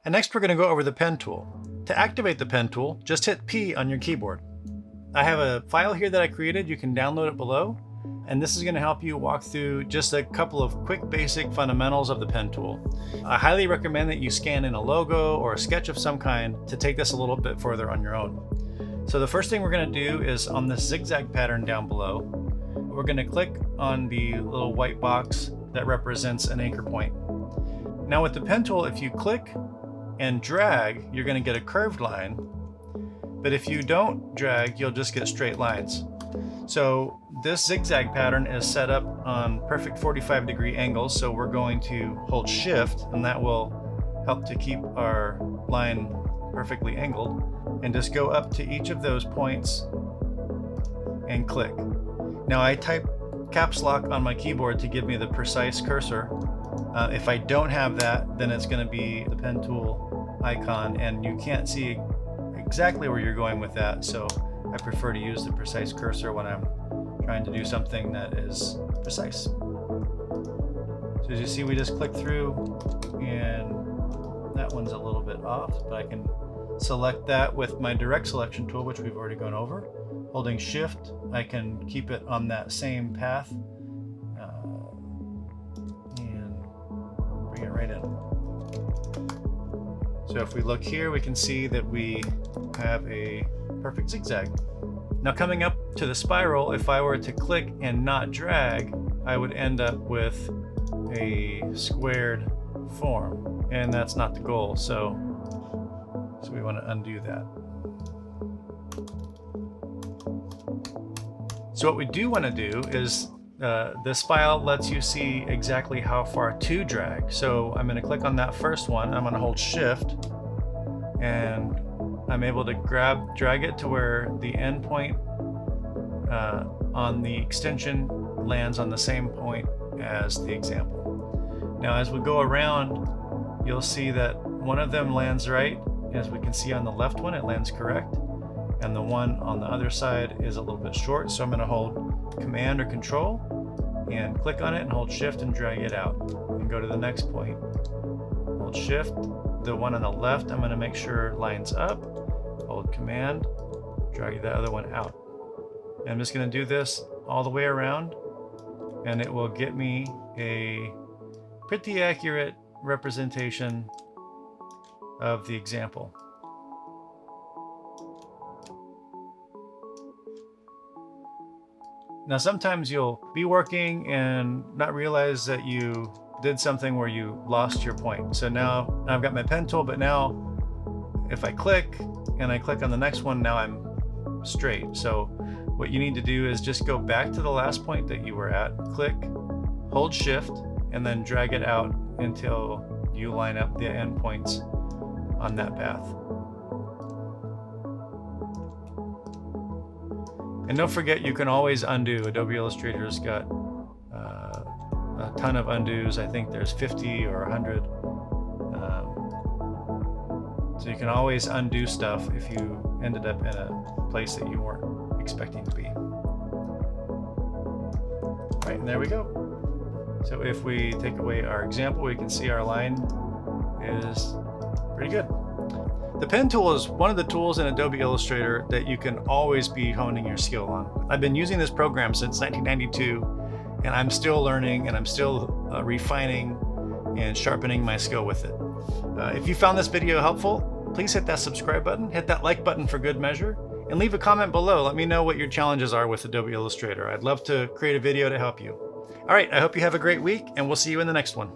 And next we're going to go over the pen tool. To activate the pen tool, just hit P on your keyboard. I have a file here that I created. You can download it below. And this is going to help you walk through just a couple of quick basic fundamentals of the pen tool. I highly recommend that you scan in a logo or a sketch of some kind to take this a little bit further on your own. So the first thing we're going to do is on this zigzag pattern down below, we're going to click on the little white box that represents an anchor point. Now with the pen tool, if you click and drag, you're going to get a curved line. But if you don't drag, you'll just get straight lines. So this zigzag pattern is set up on perfect 45-degree angles, so we're going to hold shift, and that will help to keep our line perfectly angled, and just go up to each of those points and click. Now I type caps lock on my keyboard to give me the precise cursor. If I don't have that, then it's going to be the pen tool icon, and you can't see exactly where you're going with that, so I prefer to use the precise cursor when I'm trying to do something that is precise. So as you see, we just click through, and that one's a little bit off, but I can select that with my direct selection tool, which we've already gone over. Holding shift, I can keep it on that same path and bring it right in. So if we look here, we can see that we have a perfect zigzag. Now coming up to the spiral, if I were to click and not drag, I would end up with a squared form, and that's not the goal. So we want to undo that. So what we do want to do is this file lets you see exactly how far to drag. So I'm going to click on that first one. I'm going to hold shift, and I'm able to drag it to where the end point on the extension lands on the same point as the example. Now as we go around, you'll see that one of them lands right. As we can see on the left one, it lands correct. And the one on the other side is a little bit short. So I'm going to hold Command or Control and click on it and hold shift and drag it out. And go to the next point. Hold shift. The one on the left, I'm going to make sure lines up. Hold Command, drag the other one out. And I'm just going to do this all the way around, and it will get me a pretty accurate representation of the example. Now sometimes you'll be working and not realize that you did something where you lost your point. So now I've got my pen tool, but now if I click and I click on the next one, now I'm straight. So what you need to do is just go back to the last point that you were at, click, hold shift, and then drag it out until you line up the endpoints on that path. And don't forget, you can always undo. Adobe Illustrator's got a ton of undos. I think there's 50 or 100. So you can always undo stuff if you ended up in a place that you weren't expecting to be. All right, and there we go. So if we take away our example, we can see our line is pretty good. The pen tool is one of the tools in Adobe Illustrator that you can always be honing your skill on. I've been using this program since 1992, and I'm still learning, and I'm still refining and sharpening my skill with it. If you found this video helpful, please hit that subscribe button, hit that like button for good measure, and leave a comment below. Let me know what your challenges are with Adobe Illustrator. I'd love to create a video to help you. All right, I hope you have a great week, and we'll see you in the next one.